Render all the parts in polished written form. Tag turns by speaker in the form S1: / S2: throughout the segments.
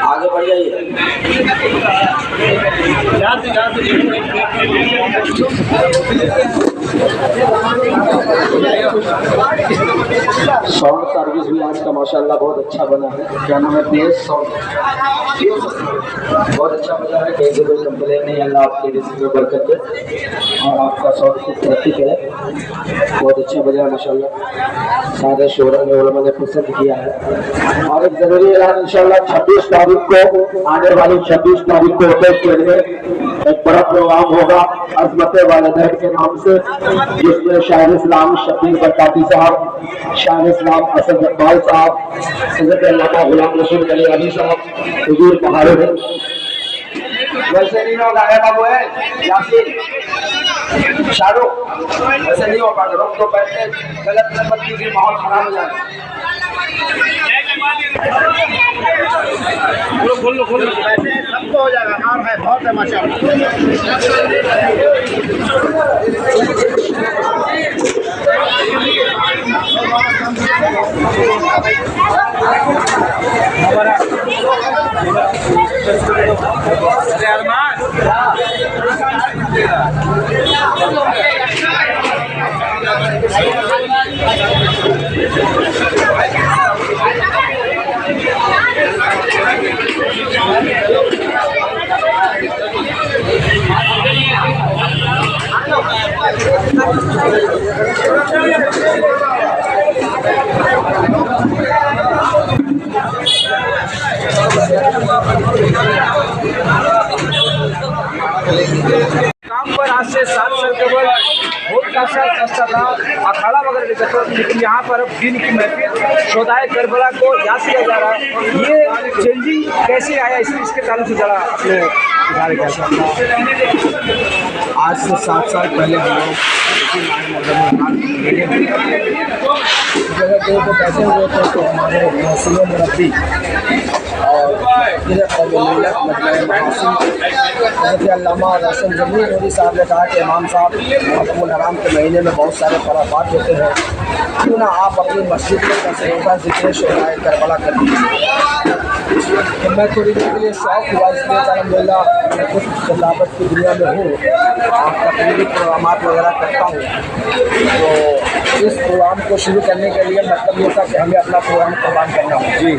S1: آگے بڑھ جائیے. ساؤنڈ سروس بھی آج کا ماشاءاللہ بہت اچھا بنا ہے. کیا نام ہے؟ بیس ساؤنڈ بہت اچھا بنا ہے. کہیں سے کوئی کمپلین نہیں. اللہ آپ کی رزق میں برکت دے اور آپ کا ساؤنڈ کی ترقی کرے. بہت اچھا بجا ہے ماشاءاللہ. سارے شعراء نے علماء نے پسند کیا ہے. اور ایک ضروری اعلان انشاءاللہ 26 تاریخ کو آنے والی 26 تاریخ کو ہوتے ہوئے ایک بڑا پروگرام ہوگا عظمت والدین کے نام سے، جس میں شاعر اسلام شبیر برکاتی صاحب، شاعر اسلام اسد اقبال صاحب، حضرت علامہ غلام رسول علی صاحب حضور پہاڑے ہیں. ویسے نہیں ہوگا ہے بابو ہے یاسین شاہ رخ، ویسے نہیں ہوگا. رخ تو بیٹھے غلط نمبر کی ماحول خراب ہو جائے. کھول لو سب تو ہو جائے گا. کام ہے بہت ہے ماشاءاللہ. کام پر آج سے 7 سال قبل بہت کاشا تھا اکھاڑا وغیرہ لے کر، لیکن یہاں پر اب دین کی محفل شہدائے کربلا کو یاد کیا جا رہا ہے. یہ چینجنگ کیسے آیا اس کے تعلق سے ذرا اپنے اظہار کیا. آج سے 7 سال پہلے ہم لوگ جگہ جگہ پہ بیٹھے ہوئے تھے تو ہمارے محسن مربی اور حضرت علامہ رسم جمیل نوری صاحب نے کہا کہ امام صاحب محرم الحرام کے مہینے میں بہت سارے خرافات ہوتے ہیں، کیوں نہ آپ اپنی مسجد میں روزہ ذکر شہدائے کربلا کر دیجیے. تو میں تھوڑی دیر کے لیے شوق ہوا، اس لیے الحمدللہ میں کچھ خطابت کی دنیا میں ہوں اور تقریبی پروگرامات وغیرہ کرتا ہوں. تو اس پروگرام کو شروع کرنے کے لیے مطلب یہ تھا کہ ہمیں اپنا پروگرام قربان کرنا ہو. جی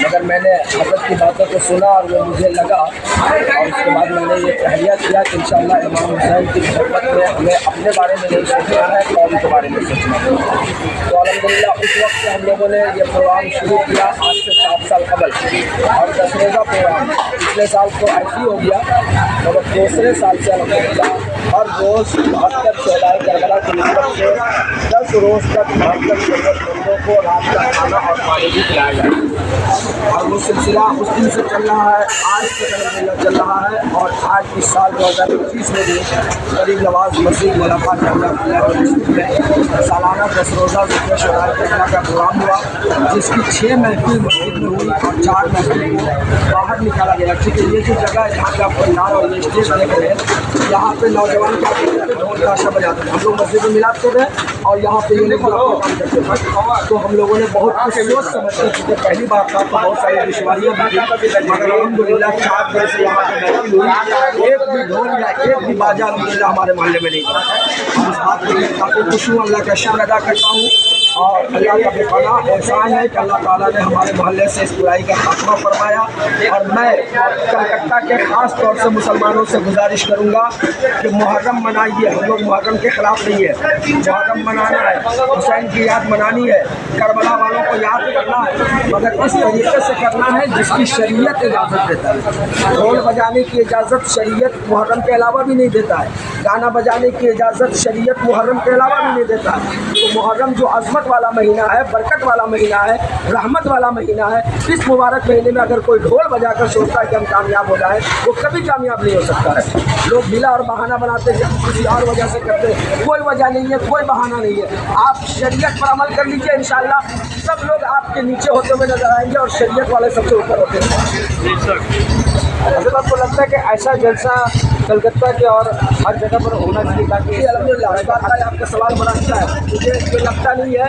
S1: مگر میں نے حضرت کی باتوں کو سنا اور وہ مجھے لگا، اور اس کے بعد میں نے یہ تحریہ کیا کہ انشاءاللہ امام حسین کی محبت میں ہمیں اپنے بارے میں نہیں سوچنا ہے، قوم کے بارے میں سوچنا ہے. تو الحمدللہ اس وقت سے ہم لوگوں نے یہ پروگرام شروع کیا آج سے 7 سال قبل، اور 10 روزہ پروگرام پچھلے سال تو ایسے ہی ہو گیا، مگر دوسرے سال سے الحمدللہ ہر روز 72 شہدائے کربلا کی نسبت سے 10 روز تک 72 ضرورتمندوں کو رات کا کھانا اور پانی بھی پلایا جائے. اور وہ سلسلہ اس دن سے چل رہا ہے، آج تک الحمدللہ چل رہا ہے. اور آج اس سال 2025 میں بھی غریب نواز مسجد ملافہ جامعہ میں سالانہ 10 روزہ ذکر شہدائے کربلا کا پروگرام ہوا، جس کی 6 محفل مسجد میں ہوئی اور 4 محفل کو باہر نکالا گیا. کیونکہ یہ جو جگہ ہے جہاں پہ آپ پنڈال اور یہ اسٹیج دیکھ رہے ہیں، یہاں پہ نوجوان کیا کرتے تھے، ڈھول تاشا بجاتے تھے. ہم لوگ مسجد میں ملاتے تھے اور یہاں پہ یہ کام کرتے تھے. تو ہم لوگوں نے بہت کچھ سوچ سمجھ کر، چونکہ پہلی بار تھا تو بہت ساری دشواریاں بھی تھیں، مگر الحمدللہ 4 دن سے یہاں پہ محفل ہوئی. ایک بھی ڈھول یا ایک بھی باجا الحمدللہ ہمارے محلے میں نہیں تھا. ہم اس بات کو کافی خوش ہوں، اللہ کا شکر ادا کرتا ہوں. اور اللہ کا بے پناہ احسان ہے کہ اللہ تعالیٰ نے ہمارے محلے سے اس برائی کا خاتمہ فرمایا. اور میں کلکتہ کے خاص طور سے مسلمانوں سے گزارش کروں گا کہ محرم منائیے. ہم لوگ محرم کے خلاف نہیں ہے، محرم منانا ہے، حسین کی یاد منانی ہے، کربلا والوں کو یاد کرنا ہے، مگر اس طریقے سے کرنا ہے جس کی شریعت اجازت دیتا ہے. ڈھول بجانے کی اجازت شریعت محرم کے علاوہ بھی نہیں دیتا ہے، گانا بجانے کی اجازت شریعت محرم کے علاوہ بھی نہیں دیتا ہے. تو محرم جو عظمت والا مہینہ ہے، برکت والا مہینہ ہے، رحمت والا مہینہ ہے، اس مبارک مہینے میں اگر کوئی ڈھول بجا کر سوچتا ہے کہ ہم کامیاب ہو جائیں، وہ کبھی کامیاب نہیں ہو سکتا ہے. لوگ بلا اور بہانہ بناتے ہیں، کسی اور وجہ سے کرتے ہیں. کوئی وجہ نہیں ہے، کوئی بہانہ نہیں ہے. آپ شریعت پر عمل کر لیجیے، انشاءاللہ سب لوگ آپ کے نیچے ہوتے ہوئے نظر آئیں گے اور شریعت والے سب سے اوپر ہوتے ہیں. حضرت آپ کو لگتا ہے کہ ایسا جلسہ کلکتہ کے اور ہر جگہ پر ہونا چاہیے تاکہ الحمدللہ اس بات کا آپ کا سوال بڑا اچھا ہے. مجھے لگتا نہیں ہے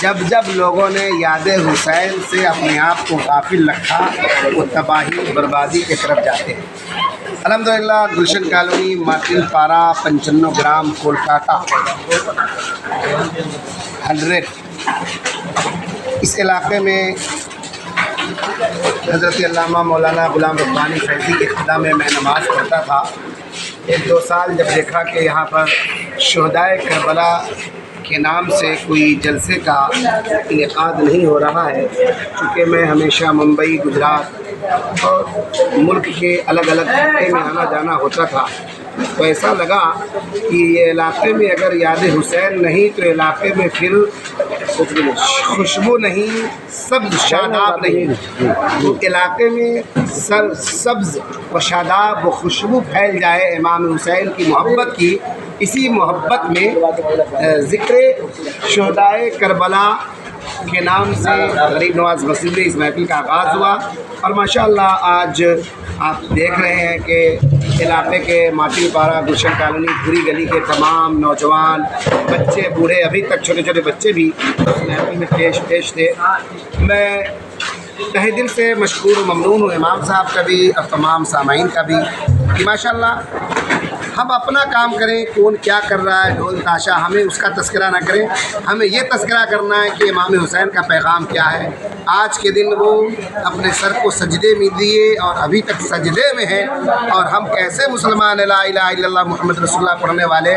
S2: جب جب لوگوں نے یاد حسین سے اپنے آپ کو غافل رکھا وہ تباہی بربادی کی طرف جاتے ہیں۔ الحمدللہ گلشن کالونی، مارٹن پارہ، 95 گرام، کولکاتہ 100، اس علاقے میں حضرت علامہ مولانا غلام ربانی فیضی کے اقتداء میں نماز پڑھتا تھا۔ 1-2 سال جب دیکھا کہ یہاں پر شہدائے کربلا کے نام سے کوئی جلسے کا انعقاد نہیں ہو رہا ہے، چونکہ میں ہمیشہ ممبئی، گجرات اور ملک کے الگ الگ خطے میں آنا جانا ہوتا تھا، تو ایسا لگا کہ یہ علاقے میں اگر یاد حسین نہیں تو علاقے میں پھر خوشبو نہیں، سبز شاداب نہیں، تو علاقے میں سبز و شاداب و خوشبو پھیل جائے امام حسین کی محبت کی۔ اسی محبت میں ذکر شہدائے کربلا کے نام سے غریب نواز مسجد میں اس محفل کا آغاز ہوا، اور ماشاءاللہ آج آپ دیکھ رہے ہیں کہ علاقے کے مارٹن پارہ، گلشن کالونی، پوری گلی کے تمام نوجوان، بچے، بوڑھے، ابھی تک چھوٹے چھوٹے بچے بھی اس محفل میں پیش تھے۔ میں تہہ دل سے مشکور و ممنون ہوں امام صاحب کا بھی اور تمام سامعین کا بھی کہ ماشاءاللہ ہم اپنا کام کریں، کون کیا کر رہا ہے، ڈھول تاشا، ہمیں اس کا تذکرہ نہ کریں، ہمیں یہ تذکرہ کرنا ہے کہ امام حسین کا پیغام کیا ہے۔ آج کے دن وہ اپنے سر کو سجدے میں دیے اور ابھی تک سجدے میں ہیں، اور ہم کیسے مسلمان لا الہ الا اللہ محمد رسول اللہ پڑھنے والے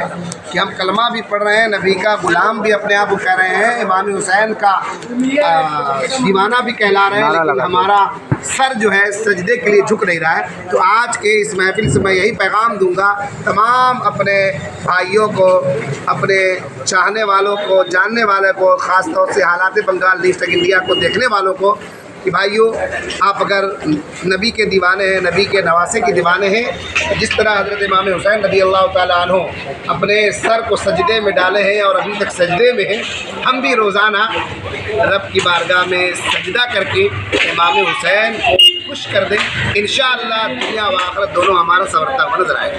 S2: کہ ہم کلمہ بھی پڑھ رہے ہیں، نبی کا غلام بھی اپنے آپ کو کہہ رہے ہیں، امام حسین کا دیوانہ بھی کہلا رہے ہیں، لیکن ہمارا سر جو ہے سجدے کے لیے جھک نہیں رہا ہے۔ تو آج کے اس محفل سے میں یہی پیغام دوں گا تمام اپنے بھائیوں کو، اپنے چاہنے والوں کو، جاننے والے کو، خاص طور سے حالات بنگال نیوز تک انڈیا کو دیکھنے والوں کو کہ بھائیوں، آپ اگر نبی کے دیوانے ہیں، نبی کے نواسے کے دیوانے ہیں، جس طرح حضرت امام حسین رضی اللہ تعالیٰ عنہ اپنے سر کو سجدے میں ڈالے ہیں اور ابھی تک سجدے میں ہیں، ہم بھی روزانہ رب کی بارگاہ میں سجدہ کر کے امام حسین کو خوش کر دیں۔ انشاءاللہ دنیا و آخرت دونوں ہمارا سنورتا ہوا نظر آئے گا۔